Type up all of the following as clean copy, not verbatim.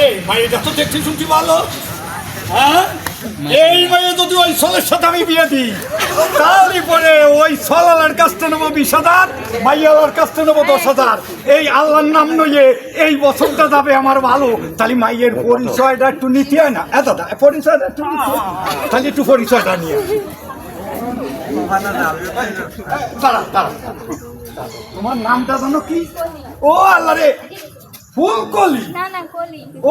রে মাইটা তো দেখছি শুনছি ভালো। হ্যাঁ, এই মেয়ে যদি ওই সলের সাথে আমি বিয়ে দিই, তাহলে পরে ওই সলার কাছ থেকে নেবো 20,000, মাইয়ালার কাছ থেকে নেবো 10,000। এই আল্লাহর নাম নইয়ে এই বছরটা যাবে আমার ভালো। তাহলে মাইয়ের পরিচয়টা একটু নিতে হয় না? দাদা পরিচয়টা একটু নিতে হয়। তাহলে একটু পরিচয়টা নিয়ে দাঁড়া দাঁড়া। তোমার নামটা জানো কি? ও আল্লাহ রে, ফুলকলি।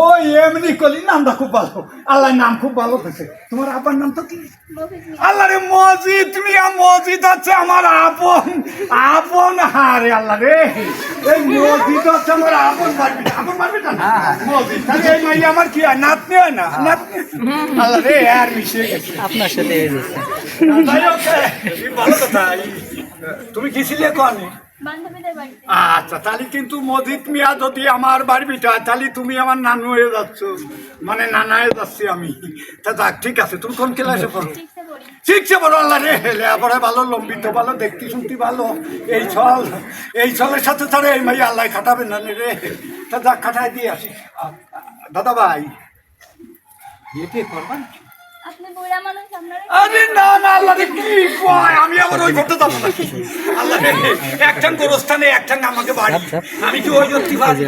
ও এমনি কলি, নামটা খুব ভালো। আল্লাহ নাম খুব ভালো হয়েছে। তোমার আব্বার নাম তো কি? আল্লাহ রে মজিদ। মিয়া মজিদ হচ্ছে আমার আপন আপন। হারে আল্লাহ রে, এই মজিদ হচ্ছে আমার আপন পারবি না, আপন পারবি না মজিদ। তাহলে এই মাই আমার কি হয়? নাতনি হয় না? নাতনি। আল্লাহ রে আর মিশে গেছে আপনার সাথে ভালো কথা। তুমি গেছিলে কনে? আচ্ছা, তাহলে কিন্তু মজিদ মিয়া যদি আমার বাড়িটা, তাহলে তুমি আমার নানু হয়ে যাচ্ছ, মানে নানা হয়ে যাচ্ছি আমি। তা যাক, ঠিক আছে। তুমি কোন ক্লাসে পড়ো? শিখছে বড়। আল্লাহ রে, লেখাপড়া ভালো, লম্বিত ভালো, দেখতে শুনতে ভালো। এই ছলের সাথে ছাড়া এই মাই আল্লাহ খাটাবে না রে। তা যাক, খাটাই দিয়ে আসি। দাদা ভাই, বিয়ে করবেন? আরে না না, আল্লাহ রে কি কয়, আমি আবার ওই করতে যাবো না। আল্লাহ রে, একটান গোরস্থানে, একটান আমাকে বাড়ি। আমি কি ওই করতে পারি?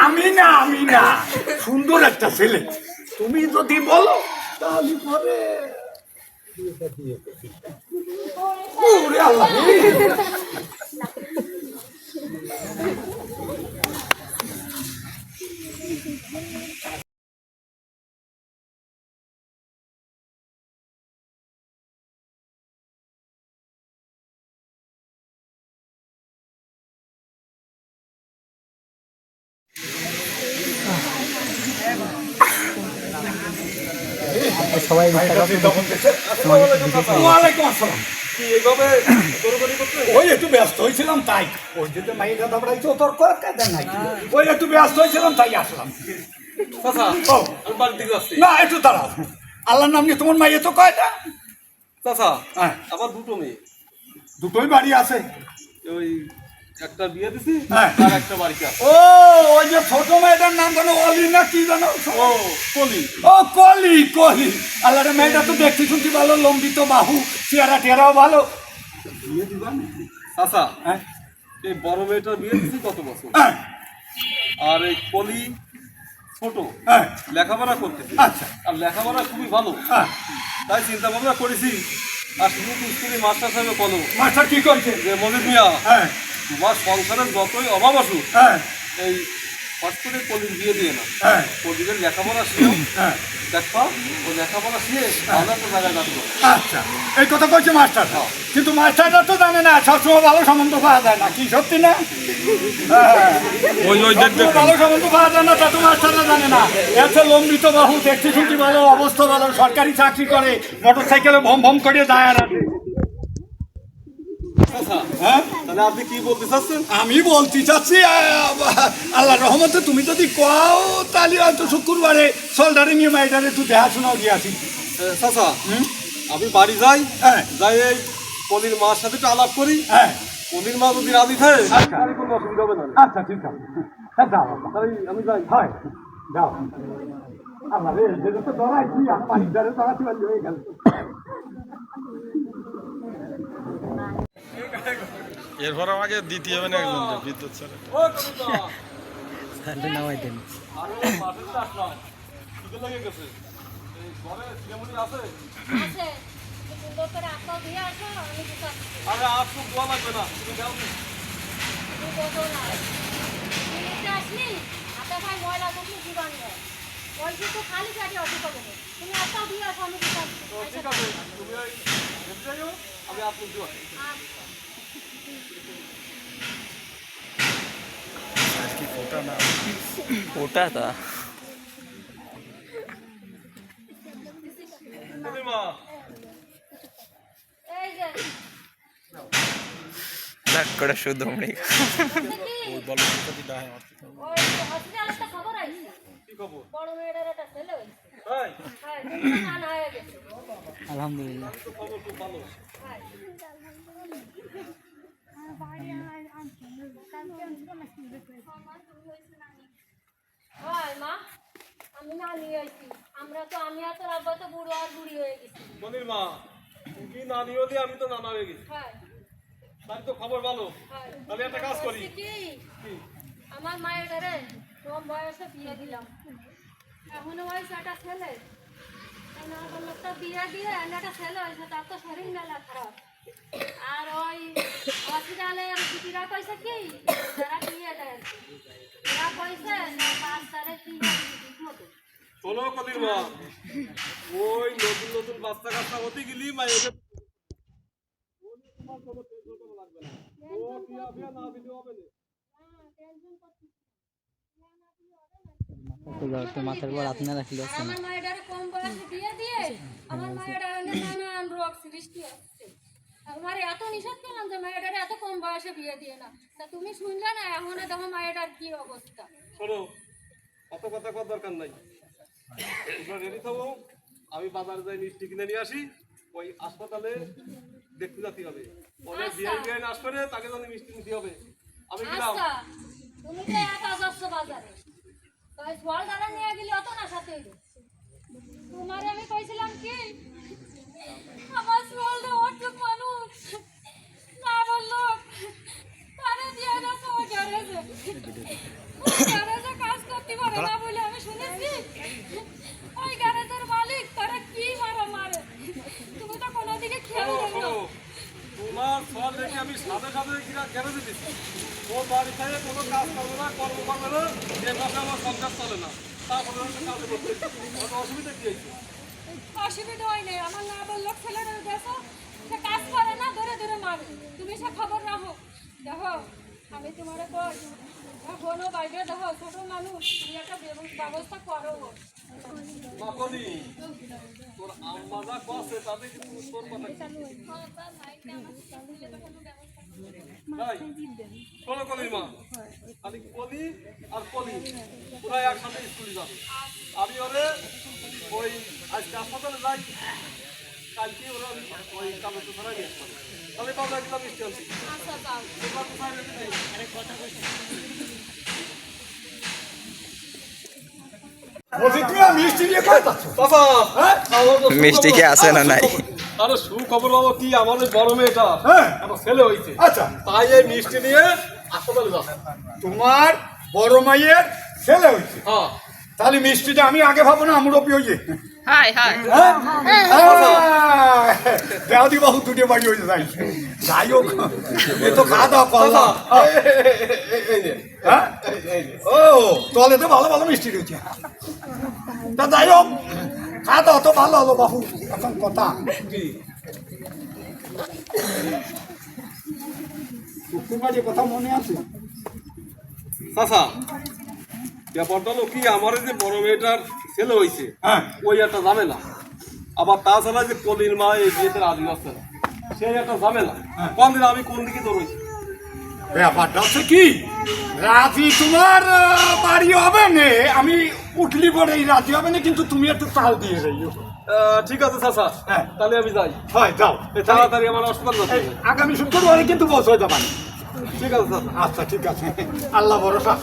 আমি না সুন্দর একটা ছেলে। তুমি যদি বলো তাহলে পরে ওরে আল্লাহ রে। সবাই ওয়ালাইকুম আসসালাম। ওই একটু ব্যস্ত হয়েছিলাম তাই। ওই যে মাইটা দাবড়াইছে তোর নাই, ওই একটু ব্যস্ত হয়েছিলাম তাই আসলাম। না একটু দাঁড়াও। আল্লাহর নাম নিয়ে তোমার মাইয়ে তো কয়টা? চাচা, হ্যাঁ, আমার দুটো মেয়ে। দুটোই বাড়ি আছে। ওই একটা বিয়ে দিছি, হ্যাঁ, আর একটা বাড়িতে আছে। ও ওই যে ছোট মেয়েটার নাম জানো, অলি না কি জানো? ও কলি। ও কলি কলি। আল্লাহর মেয়েটা তো দেখতে শুনতে ভালো, লম্বিত বাহু, চেহারা টেরাও ভালো। বিয়ে দিবা না? চাচা, হ্যাঁ, এই বড় মেয়েটার বিয়ে দিছি কত বছর, হ্যাঁ, আর এই কলি ছোট, হ্যাঁ, লেখাপড়া করতেছি। আচ্ছা, আর লেখাপড়া খুবই ভালো। হ্যাঁ। তাই চিন্তা ভাবনা করেছি, আর শুধু স্কুলে মাস্টার সাহেব বলো মাস্টার কি করছে? যে মজিদ মিয়া, হ্যাঁ, তোমার সংসারের যতই অভাব আসুক, হ্যাঁ, এই হট করে কলির বিয়ে দিয়ে না। হ্যাঁ, কলিদের লেখাপড়া শিখো, হ্যাঁ। দেখো ও লেখাপড়া শিখে ভালো একটা জায়গায় যাবো। আচ্ছা, এই কথা কইছে মাস্টার। কিন্তু মাস্টারটা তো জানে না সবসময় ভালো সম্বন্ধ পাওয়া যায় না। কি সত্যি না? হ্যাঁ, সবসময় ভালো সম্বন্ধ পাওয়া যায় না, তা তো মাস্টাররা জানে না। এত লম্বিত বাহু, দেখতে শুনতে ভালো, অবস্থা ভালো, সরকারি চাকরি করে, মোটর সাইকেলে ভম ভম করে যায়। আর হ্যাঁ, তাহলে আপনি কি বলতে চাচ্ছেন? আমি বলতে চাচ্ছি, আল্লাহর রহমতে তুমি যদি কও তাহলে হয়তো শুক্রবারে সোল্ডারে নিয়ে মাইডারে একটু দেখাশোনাও দিয়ে আসি। চাচা, আমি বাড়ি যাই, হ্যাঁ, যাই এই পনির মার সাথে একটু আলাপ করি। হ্যাঁ, পনির মা যদি রাজি থাকে আচ্ছা। তাহলে কোনো অসুবিধা হবে না। আচ্ছা, ঠিক আছে। হ্যাঁ, যাও তাহলে আমি যাই। হয়, যাও। আল্লাহ রে, যেটা তো ধরাইছি, আর পানিদারে ধরাতে পারলি হয়ে গেল। এরপর আমাকে দিতে হবে না একজন বিদ্যুৎ ছাড়া। নামাই দেন। আরে আসুক, দোয়া লাগবে না, তুমি যাও। ঠিক আছে, তুমি ওই ভেতরে যাও, আমি আসুক দোয়া। ওটা তা পনির মা, করে শুধু কি খবর? তাই? আলহামদুলিল্লাহ। খবর খুব ভালো। হয় মা, আমি না নিয়ে আইছি। আমি আর তোর আব্বা তো বুড়ো আর বুড়ি হয়ে গেছি। কলির মা তুমি না নিও নি, আমি তো নানা হয়ে গেছি। হয় তাই তো খবর ভালো। হয়। তাহলে একটা কাজ করি। বলছি কি, কি? আমার মায়ের ঘরে কম বয়সে বিয়ে দিলাম। এখনো বয়স একটা ছেলে, এই নরকম লোকটা বিয়ে দিয়ে একটা ছেলে হয়েছে, তার তো শরীর মেলা খারাপ। আর ওই হসপিটালের দিদিরা কইছে কি, যারা বিয়ে দেয় এরা কইছে যে 5 তারিখ ঠিক মতো। শোনো কলির মা, ওই নতুন নতুন বাচ্চা কাচ্চা হতে গেলি মা এদের মাথার পর আপনার রাখলে আর আমার মায়ের কম বয়সে বিয়ে দিয়ে আমার মায়ের নানান রোগ সৃষ্টি হচ্ছে। আমার এত নিষেধ করলাম যে মায়ের এত কম বয়সে বিয়ে দিয়ে না, তা তুমি শুনলে না, এখন দেখো মায়ের কি অবস্থা। শোনো, অত কথা কর দরকার নাই। তোমরা রেডি থাকো, আমি বাজারে যাই মিষ্টি কিনে নিয়ে আসি। ওই হাসপাতালে দেখতে যেতে হবে। অনেক বিআইন আসবে, তাকে জানি মিষ্টি নিতে হবে। আমি গেলাম। আচ্ছা, তুমি তো একা যাচ্ছ বাজারে, তাই ফল দানা নিয়ে গেলে অত না সাথে তোমার আমি কইছিলাম কি, আমার ফলটা অটুক মানুষ না বললো তারে দিয়ে গেছে ও গ্যারেজে। গ্যারেজে কাজ করতে পারে না বলে আমি শুনেছি। ওই গ্যারেজের মালিক তারা কি মারে, তুমি তো কোনো দিকে খেয়াল শোনো, করো। শোনো, তোমার ফল দেখে আমি সাথে সাথে গ্যারেজে দিচ্ছি। ওর বাড়ি থেকে কোনো কাজ করবে না, কর্ম করবে না, এ মাসে আমার সংসার চলে না। তারপরে হচ্ছে কাজ করতে অত অসুবিধা কি হয়েছে? অসুবিধা হয় নাই, আমার না বললো ছেলেটা দেখো সে কাজ করে না, ধরে ধরে মারে। তুমি সে খবর রাখো। দেখো আমি তোমার কই এখনো বাইরে দেখো ছোট মানুষ, তুমি একটা ব্যবস্থা করো। মাকলি, তোর আম্মা যা করছে তাতে কিন্তু তোর কথা কি? তাই? শোনো কলির মা, আমি কলি আর কলি পুরা একসাথে স্কুলে যাবে। আমি ওরে ওই আজকে হাসপাতালে যাই, কালকে ওরা ওই কাগজ ধরা নিয়ে আসবে। তাহলে বাজার গেলাম মিষ্টি আনছি। আচ্ছা যাও। তোমরা কোথায় রেখে দেই? বলছি তুই আর মিষ্টি নিয়ে কই যাচ্ছ? বাবা, হ্যাঁ? আমার তো মিষ্টি কি আছে না নাই? আরে সুখবর বাবা, কি আমাদের বড় মেয়েটা হ্যাঁ। আমার ছেলে হয়েছে। আচ্ছা, তাই এই মিষ্টি নিয়ে হাসপাতালে যাবে। তোমার বড় মাইয়ের ছেলে হয়েছে, হ্যাঁ, তাহলে মিষ্টিটা আমি আগে ভাবো না মুরব্বী হইয়ে? হাই হাই দেওয়াদি বাবু দুটো বাড়ি হয়েছে, যাই যাই হোক, এ তো খাওয়া দাওয়া করলাম। হ্যাঁ? ও তাহলে তো ভালো ভালো মিষ্টি রয়েছে। তা যাই হোক, খাওয়া দাওয়া তো ভালো হলো বাবু। এখন কথা শুক্রবারে কথা মনে আছে? চাচা, ব্যাপারটা হলো কি, আমার এই যে বড় মেয়েটার ছেলে হয়েছে, হ্যাঁ। ওই একটা ঝামেলা। আবার তাছাড়া যে কলির মা এই বিয়েতে রাজি হচ্ছে না, সেই একটা ঝামেলা। কোন দিন আমি কোন দিকে দৌড়াইছি? ব্যাপারটা হচ্ছে কি, রাজি তোমার বাড়ি হবে না, আমি উঠলি পরে রাজি হবে না, কিন্তু তুমি একটু তাল দিয়ে রইও। ঠিক আছে চাচা, হ্যাঁ। তাহলে আমি যাই। হয় যাও, তাড়াতাড়ি আমার হাসপাতাল যেতে এই, হবে। আগামী শুক্রবারে কিন্তু পৌঁছে যাবেন। ঠিক আছে চাচা। আচ্ছা ঠিক আছে, আল্লাহ ভরসা।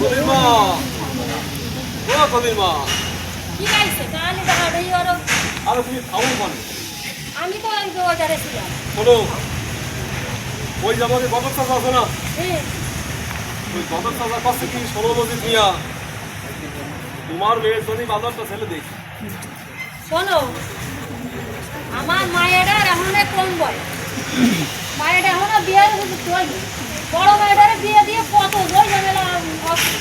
কলির মা, ও কলির মা, কি গাইছে কালি দাঁড়াই ওরও। আরে তুমি খাও মানে আমি তো ওই বাজারে ছিলাম। শোনো, ওই যে আমাদের গদর চাচা আছে না, হ্যাঁ, ওই গদর চাচার কাছে কি 16 বছর মিয়া তোমার মেয়ের জন্য ভালো একটা ছেলে দেখি। শোনো, আমার মায়ের এখন কম বয়স, মায়ের এখনো বিয়ের হয়নি। বড় মেয়েটারে বিয়ে দিয়ে কত বই ঝামেলা হচ্ছে।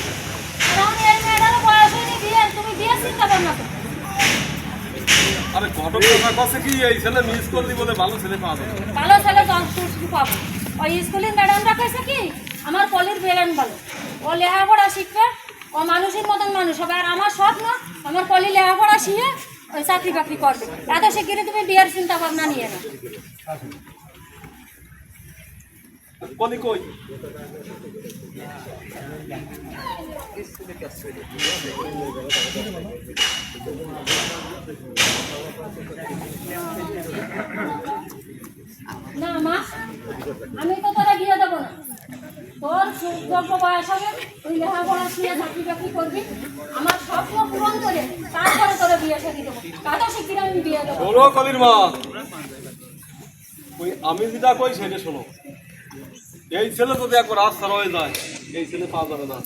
এখন এই মেয়েটারও বয়স হয়নি বিয়ে, তুমি বিয়ে চিন্তা করো না। আরে গদর চাচার কাছে কি এই ছেলে মিস করলি বলে ভালো ছেলে পাওয়া যাবে? ভালো ছেলে জন্তুর পাবো। ওই স্কুলের ম্যাডামরা কইছে কি, আমার কলির বেলেন ভালো, ও লেখাপড়া শিখবে, ও মানুষের মতন মানুষ হবে। আর আমার স্বপ্ন আমার কলি লেখাপড়া শিখে ওই চাকরি বাকরি করবে। এত শিগগিরই তুমি বিয়ের চিন্তা ভাবনা নিয়ে না। কলি কই? না মা, আমি তো তোরা বিয়ে দেবো না। তোর যোগ্য বয়স হবে, তুই লেখাপড়া শিখে চাকরি বাকরি করবি, আমার স্বপ্ন পূরণ করে তারপরে তোরা বিয়ে শাদী দেবো। কাটা শিখিয়ে আমি বিয়ে দেবো। শোনো কলির মা, ওই আমি যেটা কই সেটা শোনো। এই ছেলে যদি একবার রাস্তা রয়ে যায়, এই ছেলে পাওয়া যাবে না।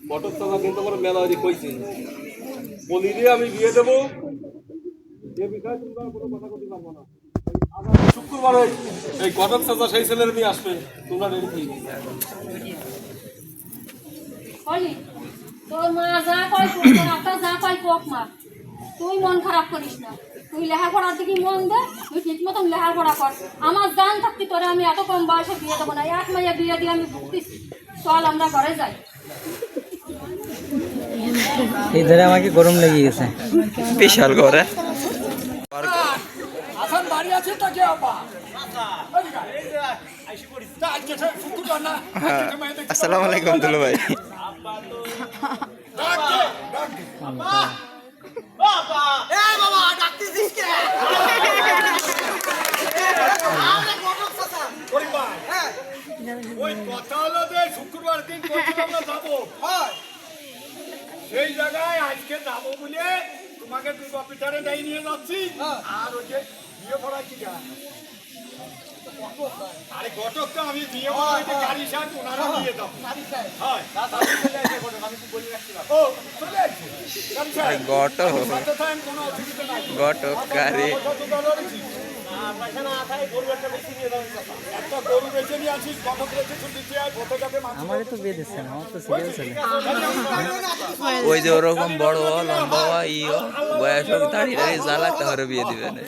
বটক চাচা কিন্তু আমার মেলা কইছে, বলি দিয়ে আমি বিয়ে দেবো, এ বিষয়ে তোমরা কোনো কথা বলতে পারবো না। শুক্রবার এই ঘটক চাচা সেই ছেলের নিয়ে আসবে, তোমরা রেডি থাকবে। বলি তোর মা যা কয় তোর একটা যা কয় পোক মা, তুই মন খারাপ করিস না। তুই লেখাপড়ার দিকে মন দে, তুই ঠিক মতন লেখাপড়া কর। আমার জান থাকতি তোরে আমি এত কম বয়সে বিয়ে দেবো না। এক মাইয়া বিয়ে দিয়ে আমি ভুগতেছি। চল আমরা ঘরে যাই। এই ধরে আমাকে গরম লেগে গেছে বিশাল করে। আসান বাড়ি আছে তো কে আপা? আসসালামু আলাইকুম দুলু ভাই। ওই কথা হলো যে শুক্রবার দিন আমরা যাবো, সেই জায়গায় আজকে যাবো বলে তোমাকে দুর্গা পিঠারে দেয় নিয়ে যাচ্ছি। আর ওই যে বিয়ে করা কি আরে ঘটক তো আমি বিয়ে করা গাড়ি সাহেব ওনারা দিয়ে যাবো। ঘটকারে আমারই তো বিয়ে দিচ্ছে না, আমার তো সিরিয়াল ছেলে। ওই যে ওরকম বড় লম্বা ইও বয়স হোক দাঁড়িয়ে দাঁড়িয়ে জ্বালা তাহলে বিয়ে দিবে না।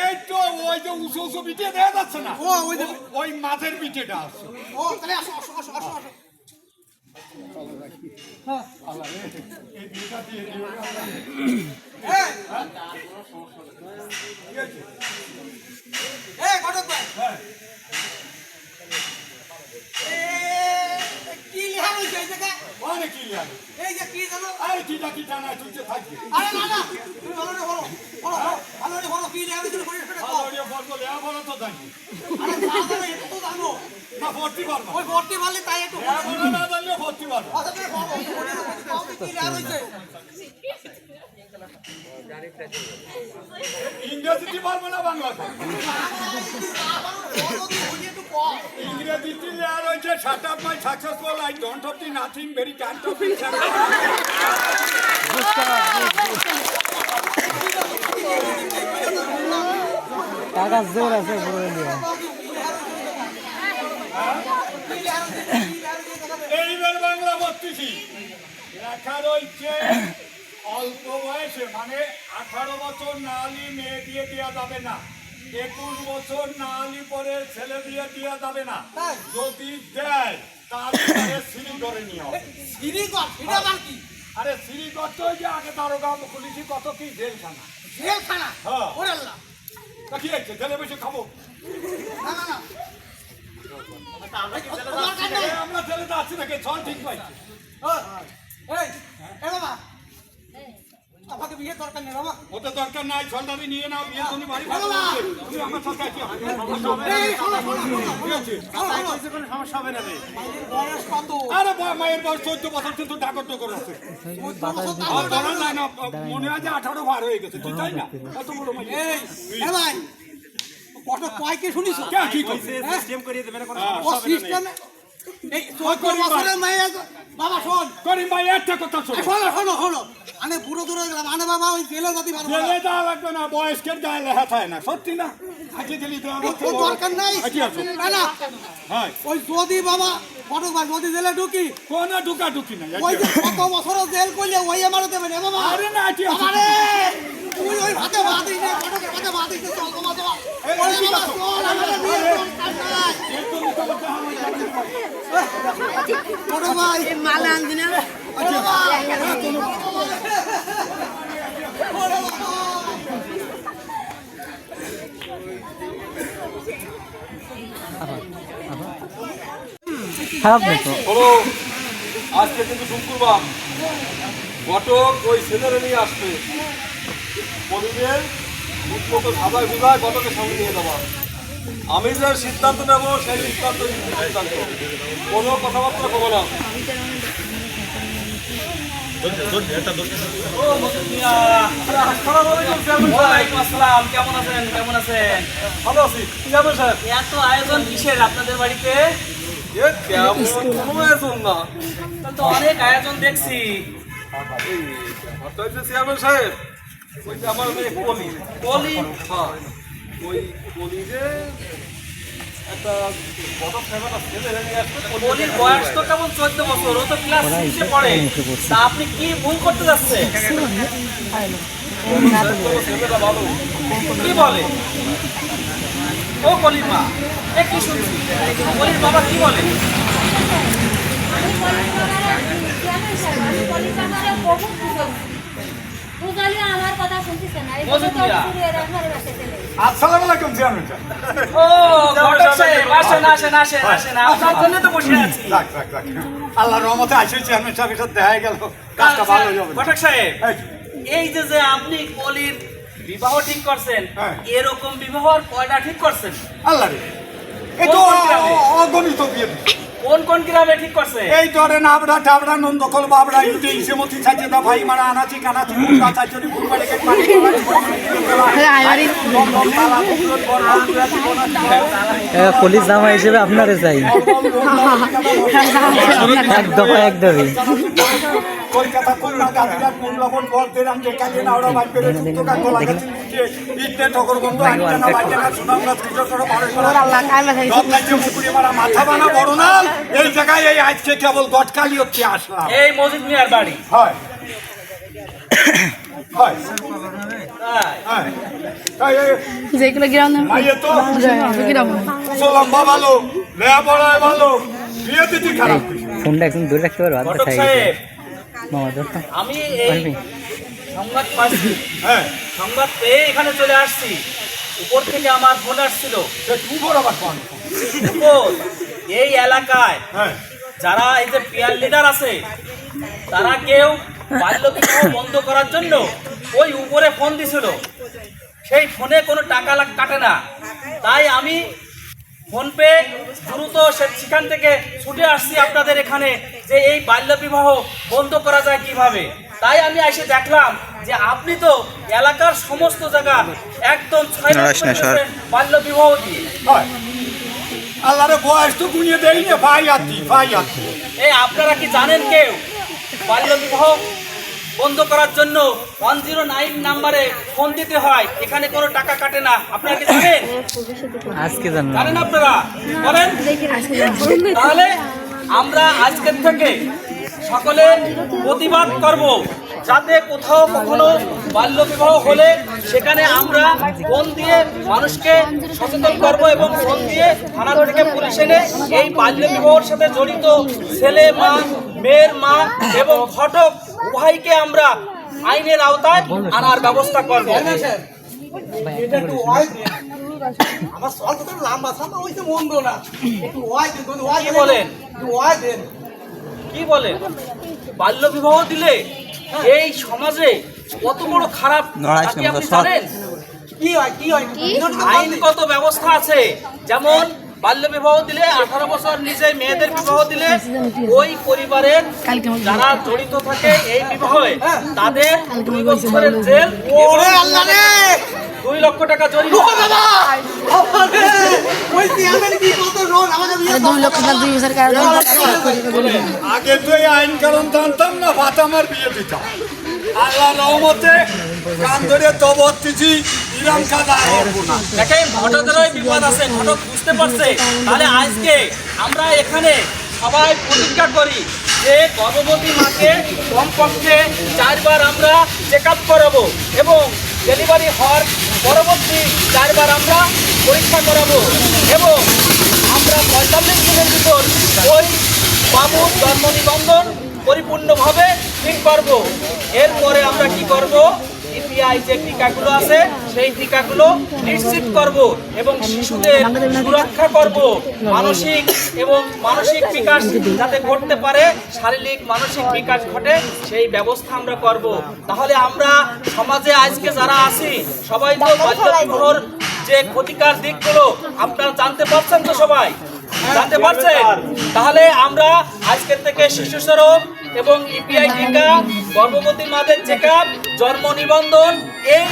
এই তো ওই যে উঁচু উঁচু পিঠে দেখা যাচ্ছে না, ওই মাছের পিঠেটা আছে। ইংরেজিটি পারবো না, বাংলা ইংরেজিটি লেয়ার হয়েছে shut up my successful, I don't have the nothing very kind of কাগজ জোর আছে বলে দিও। এইবার বাংলা বলতেছি, লেখা রয়েছে অল্প বয়সে মানে 18 বছর না হলে মেয়ে দিয়ে দেওয়া যাবে না, 21 বছর না হলে পরে ছেলে দিয়ে দেওয়া যাবে না, যদি দেয় তাহলে সিঁড়ি ধরে নিয়ে হবে। আরে শ্রীগত যে আগে দারোগা পুলিশি কত কি জেলখানা, কি আছে জেলে বসে খাবো? আমরা জেলে তো আছি নাকি, ছল ঠিক পাইছি। ওটা দরকার নাই, ছলদাবি নিয়ে নাও, বিয়ে তুমি বাড়ি তুমি আমার সাথে আছি। আরে মায়ের বয়স 14 বছর, কিন্তু ডাকর ডকর আছে, মনে হয় যে 18 পার হয়ে গেছে, ঠিক তাই না? এত বড় লাগবে না, বয়স্কের গায়ে লেখা থাকে না, সত্যি না? দরকার নাই। ওই যদি বাবা ফটক ভাই যদি জেলে ঢুকি, কোন ঢুকা ঢুকি না, ওই যে কত বছর জেল করলে ওই আমারও দেবে না বাবা। আরে না, ঠিক আছে। আরে তুই ওই ভাতে ভাত দিস না, ফটকের ভাতে ভাত দিস না, চল তোমা তোমা ওই বাবা চল, আমাদের বিয়ে দরকার নাই। ফটক ভাই মাল আনবি না, ফটক ভাই খারাপ নেই তো। বলো আজকে কিন্তু শুক্রবার, ঘটক ওই ছেলেরা নিয়ে আসবে, পরিবেশ মতো সাদায় বুঝায় ঘটকের সঙ্গে নিয়ে যাওয়া। আমি যে সিদ্ধান্ত নেব সেই সিদ্ধান্ত কোনো কথাবার্তা কবো না। কেমন আছেন? কেমন আছেন? ভালো আছি। চেয়ারম্যান সাহেব, এত আয়োজন কিসের আপনাদের বাড়িতে? এ কেমন কোনো আয়োজন না, তাহলে তো অনেক আয়োজন দেখছি। ঘটক যে চেয়ারম্যান সাহেব, ওই যে আমার মেয়ে কলি, বলি হ্যাঁ ওই কলি যে একটা ঘটক সাহেব একটা ছেলে নিয়ে আসবে। বলির বয়স তো কেমন 14 বছর, ও তো ক্লাস 6-এ পড়ে। তা আপনি কি ভুল করতে যাচ্ছেন? ছেলেটা ভালো, কি বলে? ও কলির মা, এ কি শুনছি? কলির বাবা কি বলে? আমার কথা শুনতেছে না, এই মজুদ মিয়া। আসসালামু আলাইকুম চেয়ারম্যান সাহেব। ও ঘটক সাহেব, আসেন আসেন আসেন আসেন, আপনার জন্য তো বসে আছি। রাখ রাখ রাখ, আল্লাহর রহমতে আসে চেয়ারম্যান সাহেবের সাথে দেখা গেল, কাজটা ভালো হয়ে যাবে। ঘটক সাহেব, এই যে, এই যে আপনি কলির বিবাহ ঠিক করছেন, হ্যাঁ। এরকম বিবাহ আর কয়টা ঠিক করছেন? আল্লাহ রে, এই তো কোন গ্রামে? অগণিত বিয়ে দিচ্ছে। কোন কোন গ্রামে ঠিক করছে? এই ধরেন আবড়া টাবড়া নন্দকল বাবড়া ইউটে ইসেমতি সাজেদা ভাই মারা আনাচি কানাচি মুন্ডা চাচরি ফুলবাড়ি কেট পানি পুলিশ জামা হিসেবে আপনারে চাই একদমই কলকাতা খুলনা গাজীপুর মূল্যবন বলতে রামজে কাজে না ওরা বাইরে সুতোকা গলা কাছে ইটনে ঠকর বন্ধ আইনা না বাইরে না সুনামরাজ কিশোর করে পারে করে মুকুরি মারা মাথা বানা বড় না এই জায়গায় এই আজকে কেবল গটকালি হচ্ছে আসলাম। এই মজিদ মিয়ার বাড়ি। হয় হয় তাই? হ্যাঁ তাই যেগুলো গ্রাম মাইয়ে তো গ্রাম লম্বা ভালো লেয়া পড়ায় ভালো বিয়ে দিতে খারাপ ফোনটা একদম দূরে রাখতে পারবো ঘটক সাহেব, মামা ধরতো আমি এই সংবাদ পাচ্ছি, হ্যাঁ সংবাদ পেয়ে এখানে চলে আসছি। উপর থেকে আমার ফোন আসছিল, সে তুই বড় আবার কোন উপর এই এলাকায় হ্যাঁ যারা এই যে পিয়ার লিডার আছে, তারা কেউ বাল্য বিবাহ বন্ধ করার জন্য ওই উপরে ফোন দিছিল। সেই ফোনে কোনো টাকা কাটে না, তাই আমি ফোন পে দ্রুত সেখান থেকে ছুটে আসছি আপনাদের এখানে যে এই বাল্য বিবাহ বন্ধ করা যায় কিভাবে। তাই আমি এসে দেখলাম যে আপনি তো এলাকার সমস্ত জায়গা একদম 6 বাল্য বিবাহ দিয়ে। হয় আল্লাহরে বয়স তো গুনিয়ে দেই না ভাই আতি এই আপনারা কি জানেন কেউ বাল্য বিবাহ বন্ধ করার জন্য 109 নাম্বারে ফোন দিতে হয়, এখানে কোনো টাকা কাটে না? আপনারা কি জানেন? আজকে জানলাম। জানেন আপনারা? বলেন। তাহলে আমরা আজকের থেকে সকলে প্রতিবাদ করব, যাতে কোথাও কখনো বাল্য বিবাহ হলে সেখানে আমরা ফোন দিয়ে মানুষকে সচেতন করব এবং ফোন দিয়ে থানা থেকে পুলিশ এনে এই বাল্য বিবাহের সাথে জড়িত ছেলে মা, মেয়ের মা এবং ঘটক উভয়কে আমরা আইনের আওতায় আনার ব্যবস্থা করব। আমার সল তো লম্বা সামা হইছে মন্দ না, একটু ওয়াই দেন, ওয়াই কি বলেন? ওয়াই দেন। কি বলেন? বাল্য বিবাহ দিলে এই সমাজে কত বড় খারাপ তা কি আপনি জানেন? কি হয় কি হয় আইনগত ব্যবস্থা আছে, যেমন বাল্য বিবাহ দিলে 18 বছর নিচে মেয়েদের বিবাহ দিলে ওই পরিবারের যারা জড়িত থাকে এই বিবাহে তাদের 2 বছরের জেল, ওরে আল্লাহ রে 2 লক্ষ টাকা জরিমানা। বাবা আমারে ওই চেয়ারম্যান কি কত রোল আমাকে বিয়ে 2 লক্ষ টাকা 2 বছর কারাদণ্ড আগে তো এই আইন কারণ জানতাম না, ভাত আমার বিয়ে দিতাম। আল্লাহ রহমতে কান ধরে তবত্তিছি ইরাম কাদা হবো না। দেখেন ঘটকেরও বিপদ আছে, ঘটক বুঝতে পারছে। তাহলে আজকে আমরা এখানে সবাই প্রতিজ্ঞা করি যে গর্ভবতী মাকে কমপক্ষে 4 বার আমরা চেক আপ করাবো এবং ডেলিভারি হওয়ার পরবর্তী 4 বার আমরা পরীক্ষা করাবো এবং আমরা 45 দিনের ভিতর ওই বাবুর জন্ম নিবন্ধন পরিপূর্ণভাবে ঠিক করবো। এরপরে আমরা কি করবো? ইপিআই যে টিকাগুলো আছে সেই টিকাগুলো নিশ্চিত করব এবং শিশুদের সুরক্ষা করব। মানসিক বিকাশ যাতে ঘটতে পারে, শারীরিক মানসিক বিকাশ ঘটে সেই ব্যবস্থা আমরা করব। তাহলে আমরা সমাজে আজকে যারা আছি সবাই তো বাল্য বিবাহর যে ক্ষতিকর দিকগুলো আপনারা জানতে পারছেন তো, সবাই জানতে পারছেন। তাহলে আমরা আজকের থেকে শিশু শ্রম এবং ইপিআই টিকা, গর্ভবতী মাদের চেকআপ, জন্ম নিবন্ধন এই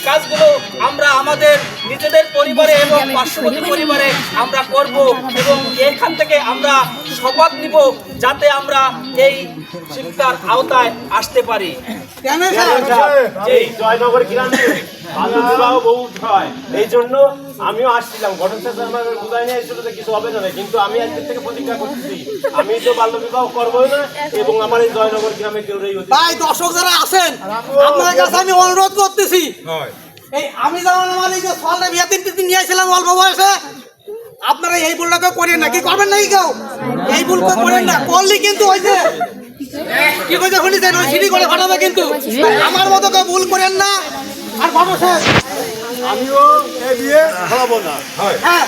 কাজগুলো আমরা আমাদের নিজেদের পরিবারে এবং পার্শ্ববর্তী পরিবারে আমরা করব এবং এখান থেকে আমরা শপথ নিব যাতে আমরা এই শিক্ষার আওতায় আসতে পারি। কেন স্যার? এই জয়নগর গ্রামে বাল্য বিবাহ বহুত হয়, এই জন্য আমিও আসছিলাম। ঘটনা স্যার আমার বুঝাই নিয়ে এসেছিল যে কিছু হবে না, কিন্তু আমি আজকের থেকে প্রতিজ্ঞা করতেছি আমি তো বাল্য বিবাহ করবোই না এবং আমার এই জয়নগর গ্রামে কেউ এই ভাই দর্শক যারা আছেন আপনাদের কাছে আমি অনুরোধ করতেছি, এই আমি যেমন আমার এই যে সলটা বিয়ে তিন নিয়ে আসছিলাম অল্প বয়সে, আপনারা এই ভুলটাকে করেন না। কি করবেন নাকি কেউ? এই ভুল করেন না, করলে কিন্তু ওই যে কি কইতে শুনেছেন ওই সিঁড়ি করে ফাটাবে কিন্তু। আমার মতো কেউ ভুল করেন না। আর ভালো স্যার আমিও এই বিয়ে হলাবো না। হ্যাঁ,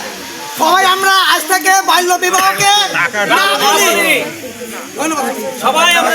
সবাই আমরা আজ থেকে বাল্য বিবাহকে না বলি। ধন্যবাদ। সবাই আমরা